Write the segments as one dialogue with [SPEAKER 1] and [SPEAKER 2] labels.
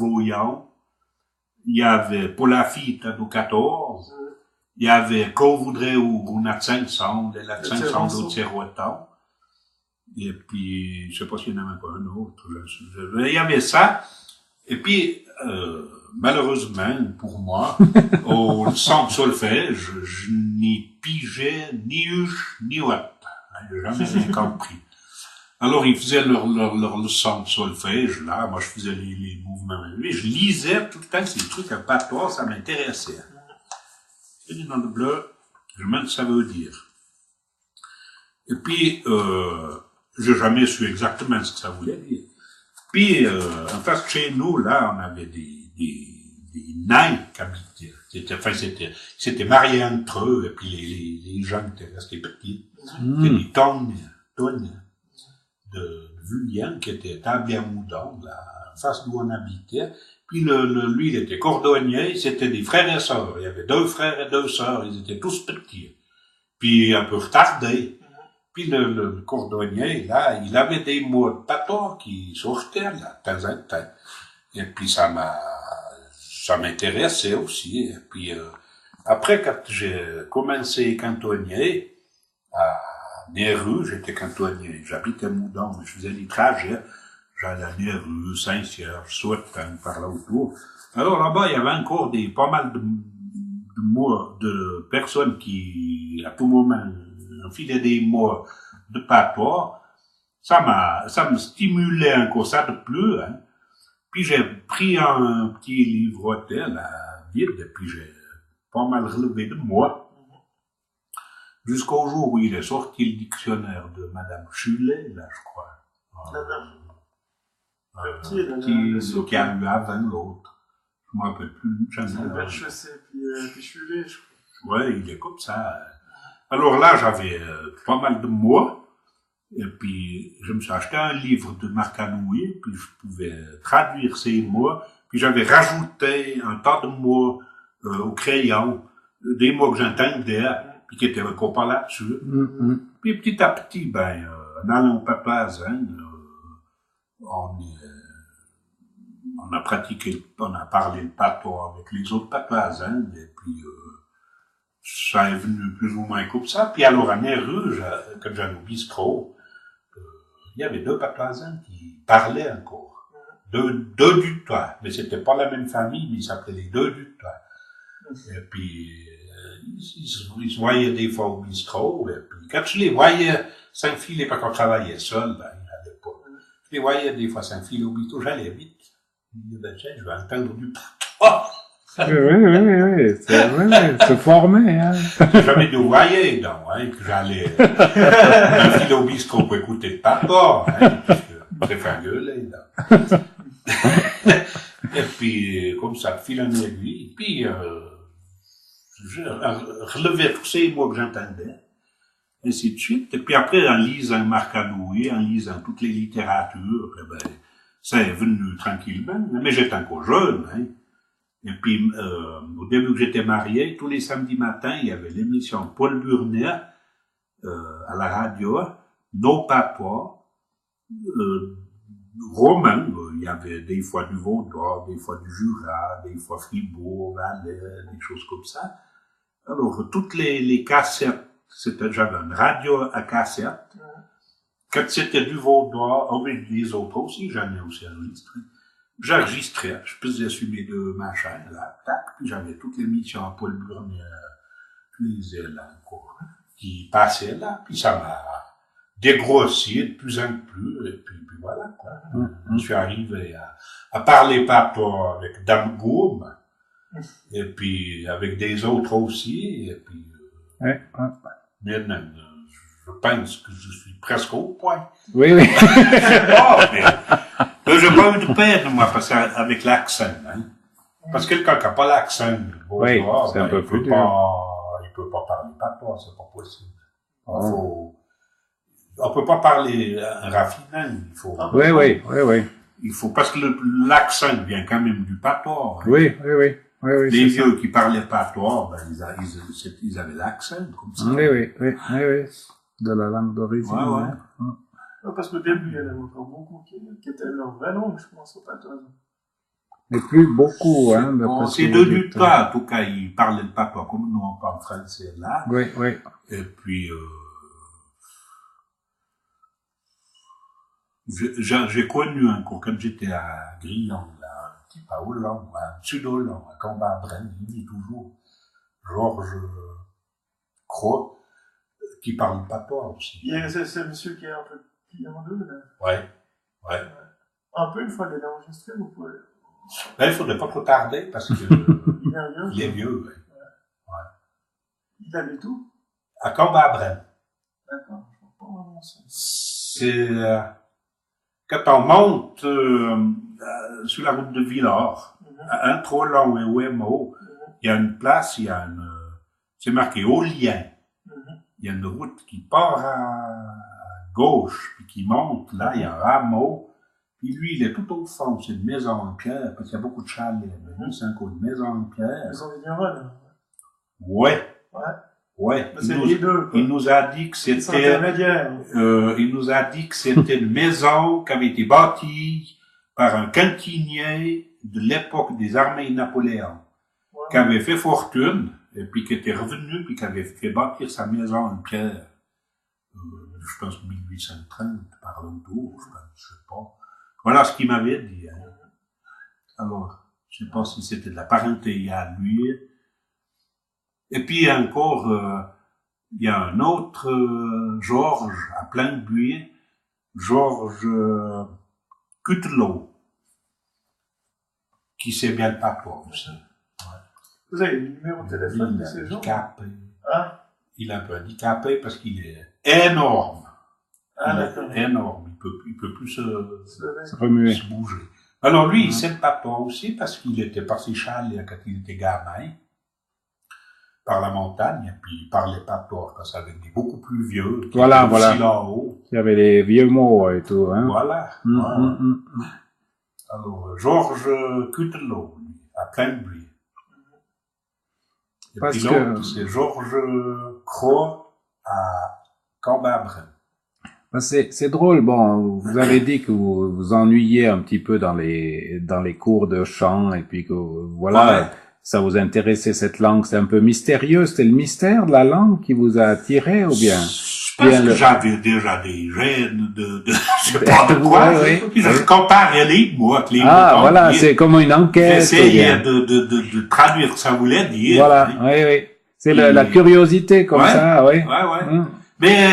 [SPEAKER 1] Voyant, il y avait pour la fille de 14, il y avait qu'on voudrait ou on a 500, et la 500 d'autres c'est Rotan. Et puis, je sais pas s'il y en avait pas un autre. Là. Il y avait ça. Et puis, malheureusement, pour moi, au centre solfège, je n'y pigeais ni huche, ni ouate. J'ai jamais rien compris. Alors, ils faisaient leur leçon de solfège, là. Moi, je faisais les mouvements. Et je lisais tout le temps ces trucs à patois, ça m'intéressait. Et dans le bleu, je me demande ce que ça veut dire. Et puis, j'ai jamais su exactement ce que ça voulait dire. Puis, en fait, chez nous, là, on avait des nains qui habitaient. C'était marié entre eux, et puis les gens étaient restés petits. C'était des tonnes de Vulien qui étaient établis à Moudon, là, en face d'où on habitait. Puis lui, il était cordonnier, c'était des frères et sœurs. Il y avait 2 frères et 2 sœurs, ils étaient tous petits. Puis un peu retardés. Puis le cordonnier, là, il avait des mots de patois qui sortaient, là, de temps en temps. Et puis ça m'intéressait aussi. Et puis, après, quand j'ai commencé cantonnier, à Nérue, j'étais cantonnier. J'habitais à Moudon, mais je faisais des trajets. J'allais à Nérue, Saint-Cierge, Sauveterre, par là autour. Alors là-bas, il y avait encore pas mal de personnes qui, à tout moment, enfilaient des mots de patois. Ça me stimulait encore ça de plus, hein. Puis j'ai pris un petit livre-hôtel à vide, et puis j'ai pas mal relevé de mots. Jusqu'au jour où il est sorti le dictionnaire de Madame Chulet, là, je crois. Petit qui a eu avant l'autre. Je me rappelle plus.
[SPEAKER 2] Puis Chulet, je crois.
[SPEAKER 1] Ouais, il est comme ça. Alors là, j'avais pas mal de mots. Et puis, je me suis acheté un livre de Marc Anouilh, puis je pouvais traduire ces mots. Puis j'avais rajouté un tas de mots au crayon, des mots que j'entendais, puis qui étaient encore pas là-dessus. Puis petit à petit, en allant au Papazen, on a pratiqué, on a parlé le patois avec les autres Papazen, et puis ça est venu plus ou moins comme ça. Puis alors à Nérue, quand j'allais au bistrot, il y avait 2 Papazen qui parlaient encore. Deux du toit, mais c'était pas la même famille, mais ils s'appelaient les 2 du toit. Et puis, ils se voyaient des fois au bistrot, et puis quand je les voyais s'enfiler, parce qu'on travaillait seul, ils n'allaient pas. Je les voyais des fois s'enfiler au bistrot, j'allais vite. Je me disais, tiens, je vais entendre du patois.
[SPEAKER 2] Oui, c'est formé, hein.
[SPEAKER 1] J'ai jamais de voyer, donc, hein, que j'allais m'enfiler au bistrot pour écouter le patois, hein, parce que je préfère gueuler, là. Et puis, comme ça, de fil en aiguille, puis, je relevais tous ces mots que j'entendais, ainsi de suite. Et puis après, en lisant Marc Anouilh, en lisant toutes les littératures, ça est venu tranquillement. Mais j'étais encore jeune, hein. Et puis, au début que j'étais marié, tous les samedis matins, il y avait l'émission Paul Burnet, à la radio, Nos Patois, romain, il y avait des fois du Vaudois, des fois du Jura, des fois Fribourg, Valais, des choses comme ça. Alors, toutes les cassettes, j'avais une radio à cassette. Quand c'était du Vaudois, avec les autres aussi, j'en ai aussi enregistré. J'enregistrais, je pesais sur mes 2 machins, là, tac, puis j'avais toutes les émissions à Paul Burnet, je lisais là encore, qui passaient là, puis ça m'a dégrossi de plus en plus, et puis voilà, quoi. Je suis arrivé à parler patois avec Dame Goum, et puis avec des autres aussi, et puis, maintenant, je pense que je suis presque au point.
[SPEAKER 2] Oui.
[SPEAKER 1] J'ai pas eu de peine, moi, parce avec l'accent, hein. Parce que quelqu'un qui n'a pas l'accent,
[SPEAKER 2] c'est un peu plus dur.
[SPEAKER 1] Il peut pas parler patois, c'est pas possible. On peut pas parler raffinant, il faut.
[SPEAKER 2] Oui.
[SPEAKER 1] Il faut, parce que l'accent vient quand même du patois. Hein.
[SPEAKER 2] Oui.
[SPEAKER 1] Les vieux qui parlaient patois, ils avaient l'accent, comme ça.
[SPEAKER 2] Oui. De la langue d'origine.
[SPEAKER 1] Ouais.
[SPEAKER 2] Hein. Parce qu'au début, il y en avait encore beaucoup qui étaient leur vraie langue, je pense, au patois. Mais plus beaucoup, hein.
[SPEAKER 1] Bon, c'est devenu ça, en tout cas, ils parlaient le patois comme nous on parle français là.
[SPEAKER 2] Oui, oui.
[SPEAKER 1] Et puis, j'ai connu un cours quand j'étais à Grillon, là, un petit pas au long, à Sud-Hollande, à Cambabren, il dit toujours Georges Croix, qui parle patois aussi.
[SPEAKER 2] C'est monsieur qui est un peu qui est en deux, là.
[SPEAKER 1] Ouais, ouais.
[SPEAKER 2] Un peu, une fois qu'il est enregistré, vous pouvez.
[SPEAKER 1] Là, il faudrait pas trop tarder parce que il est vieux. Ouais. Ouais.
[SPEAKER 2] Il habite où?
[SPEAKER 1] À Cambabren.
[SPEAKER 2] D'accord, je vois pas vraiment ça.
[SPEAKER 1] C'est quand on monte sur la route de Villars, à un trop long et Ouémo, il y a une place, il y a une, c'est marqué Aulien. Il y a une route qui part à gauche puis qui monte. Là, il y a un hameau. Puis lui, il est tout au fond, c'est une maison en pierre, parce qu'il y a beaucoup de chalets. Mais lui, c'est encore une maison en pierre.
[SPEAKER 2] Maison vigneronne.
[SPEAKER 1] Ouais.
[SPEAKER 2] Ouais.
[SPEAKER 1] Ouais.
[SPEAKER 2] Il
[SPEAKER 1] nous a dit que c'était, il nous a dit que c'était une maison qui avait été bâtie par un cantinier de l'époque des armées Napoléon, qui avait fait fortune, et puis qui était revenu, puis qui avait fait bâtir sa maison en pierre. Je pense 1830, par l'autour, je sais pas. Voilà ce qu'il m'avait dit. Hein. Alors, je sais pas si c'était de la parenté à lui. Et puis encore, il y a un autre Georges à Plainbuis, Georges Cutelot, qui sait bien le patois aussi. Ouais.
[SPEAKER 2] Vous avez le numéro de téléphone de ces gens?
[SPEAKER 1] Handicapé.
[SPEAKER 2] Hein?
[SPEAKER 1] Il est un peu handicapé parce qu'il est énorme.
[SPEAKER 2] Ah, d'accord.
[SPEAKER 1] Énorme. Il peut plus se
[SPEAKER 2] remuer.
[SPEAKER 1] Se bouger. Alors lui, il sait le patois aussi parce qu'il était passé chalets quand il était gamin, par la montagne, et puis il parlait patois parce avec des beaucoup plus vieux.
[SPEAKER 2] Voilà.
[SPEAKER 1] Là-haut.
[SPEAKER 2] Il y avait les vieux mots et tout, hein.
[SPEAKER 1] Voilà. Alors, Georges Cutelot, lui, à Plainbuis. Et puis l'autre, c'est Georges Croix à Cambabren.
[SPEAKER 2] C'est drôle, bon, vous avez dit que vous vous ennuyez un petit peu dans les cours de chant, et puis que, voilà, ça vous intéressait cette langue, c'est un peu mystérieux, c'était le mystère de la langue qui vous a attiré, ou bien?
[SPEAKER 1] Je pense que j'avais déjà des gènes je sais pas de quoi, puis je comparais les mots avec les mots.
[SPEAKER 2] Ah, voilà, c'est comme une enquête.
[SPEAKER 1] J'essayais de traduire ce que ça voulait dire.
[SPEAKER 2] Voilà, oui. C'est la curiosité, comme ça, oui.
[SPEAKER 1] Ouais. Mais,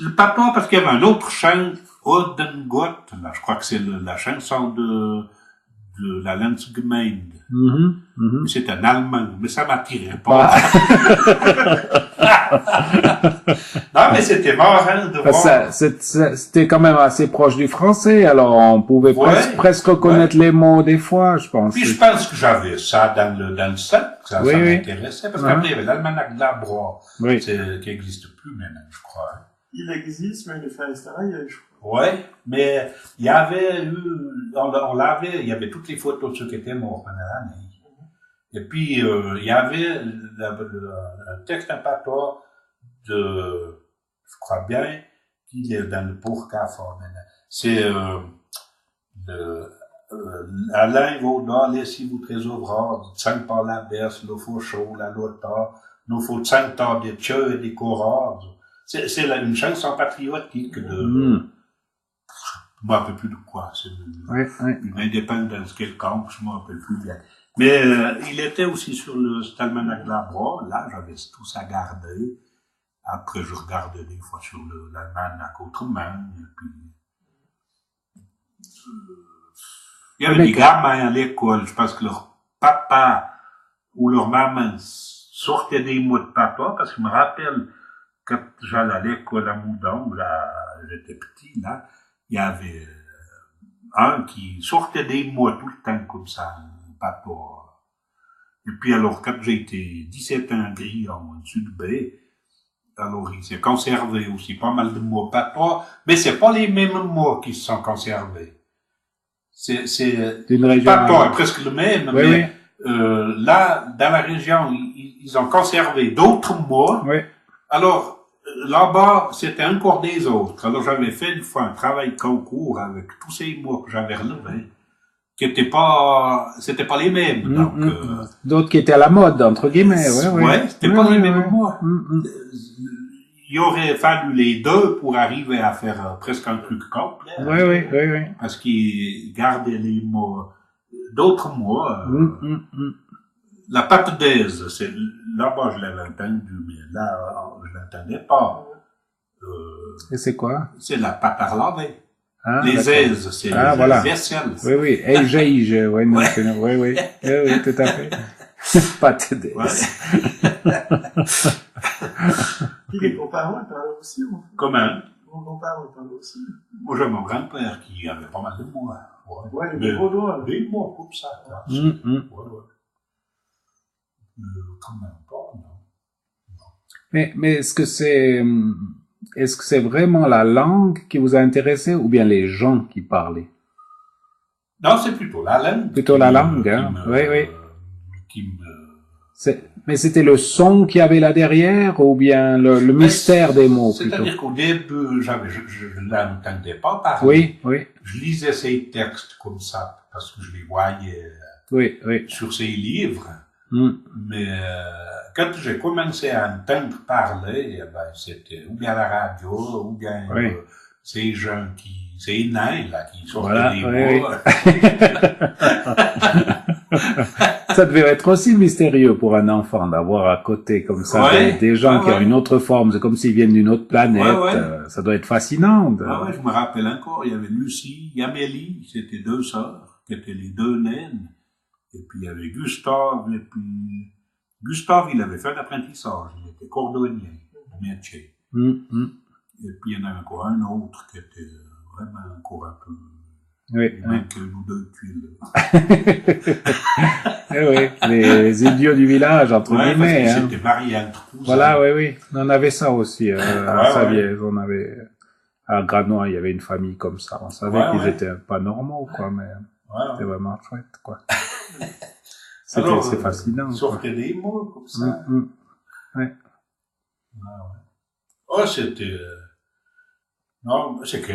[SPEAKER 1] le patois, parce qu'il y avait un autre chant, Odengot, là, je crois que c'est la chanson de la Landsgemeinde. C'est un allemand, mais ça m'attirait pas. Non, mais c'était marrant de voir.
[SPEAKER 2] C'était quand même assez proche du français, alors on pouvait presque reconnaître les mots des fois, je pense.
[SPEAKER 1] Puis je pense que j'avais ça dans le sac, ça m'intéressait, parce qu'après il y avait l'almanach de la Broye, qui existe plus maintenant, je crois.
[SPEAKER 2] Il existe, mais il est fait extérieur, je crois.
[SPEAKER 1] Ouais, mais il y avait il y avait toutes les photos de ceux qui étaient morts pendant l'année. Et puis, il y avait un texte, un patois je crois bien, qu'il est dans le Pourcafort maintenant. C'est, Alain Vaudin, laissez-vous trésor, sang par la berce, le faux chaud, la lota, nous faut sang des tieux et des courants. C'est une chanson patriotique de, je me rappelle plus de quoi, c'est une indépendance quelconque, je me rappelle plus bien. Mais, il était aussi sur le almanach de la Broye, là, j'avais tout ça gardé. Après, je regardais des fois sur l'almanach autrement, et puis, il y avait des gamins à l'école, je pense que leur papa ou leur maman sortaient des mots de patois, parce que je me rappelle, quand j'allais à l'école à Moudon, là, j'étais petit, là, il y avait un qui sortait des mots tout le temps comme ça, patois. Et puis alors, quand j'ai été 17 ans à Grillon, au sud de baie, alors il s'est conservé aussi pas mal de mots patois, mais c'est pas les mêmes mots qui se sont conservés. C'est
[SPEAKER 2] une région.
[SPEAKER 1] Patois est presque le même, mais là, dans la région, ils ont conservé d'autres mots. Alors, là-bas, c'était encore des autres. Alors, j'avais fait une fois un travail concours avec tous ces mots que j'avais relevés. c'était pas les mêmes. Donc,
[SPEAKER 2] d'autres qui étaient à la mode, entre guillemets,
[SPEAKER 1] ouais, c'était pas les mêmes mots. Il aurait fallu les deux pour arriver à faire presque un truc complet.
[SPEAKER 2] Oui.
[SPEAKER 1] Parce qu'ils gardaient les mots, d'autres mots. La patte d'aise, c'est, là-bas je l'avais entendu, mais là, je l'entendais pas.
[SPEAKER 2] Et c'est quoi?
[SPEAKER 1] C'est la patte à laver.
[SPEAKER 2] Ah,
[SPEAKER 1] les aises, c'est les
[SPEAKER 2] voilà.
[SPEAKER 1] vaisselles.
[SPEAKER 2] Oui, Eige, oui, tout à fait. Patte d'aise.
[SPEAKER 3] Puis les grands-parents, ils parlaient aussi.
[SPEAKER 1] Comment?
[SPEAKER 3] Mon grand-père, il parlait aussi.
[SPEAKER 1] Moi, j'ai mon grand-père qui avait pas mal de mots.
[SPEAKER 3] Ouais, des gros doigts.
[SPEAKER 1] Des mots comme ça. Ouais. Quand même pas, non.
[SPEAKER 2] Mais est-ce que c'est vraiment la langue qui vous a intéressé ou bien les gens qui parlaient?
[SPEAKER 1] Non, c'est plutôt la langue.
[SPEAKER 2] Plutôt la langue, hein. Oui. Mais c'était le son qu'il y avait là derrière ou bien le mystère des mots plutôt?
[SPEAKER 1] C'est-à-dire qu'au début, je l'entendais pas parler.
[SPEAKER 2] Oui.
[SPEAKER 1] Je lisais ses textes comme ça parce que je les voyais sur ses livres. Mais quand j'ai commencé à entendre parler, c'était ou bien à la radio, ou bien ces gens ces nains là qui sortaient des mots.
[SPEAKER 2] Ça devait être aussi mystérieux pour un enfant d'avoir à côté comme ça des gens qui ont une autre forme, c'est comme s'ils viennent d'une autre planète. Ça doit être fascinant.
[SPEAKER 1] Je me rappelle encore, il y avait Lucie, Amélie, c'était deux sœurs, qui étaient les deux naines. Et puis il y avait Gustave, et puis Gustave, il avait fait l'apprentissage, il était cordonnier, de métier. Et puis il y en avait encore un autre qui était vraiment encore un peu... Il manque une ou deux tuiles. Les idiots du village, entre guillemets. C'était Marie-Anne Trousse.
[SPEAKER 2] Voilà, on avait ça aussi, à Saviez. On avait, à Granois, il y avait une famille comme ça. On savait qu'ils étaient pas normaux, quoi, mais c'était vraiment chouette, quoi. C'est fascinant.
[SPEAKER 1] Sortait des mots comme ça. Oh, c'était... Non, c'est que...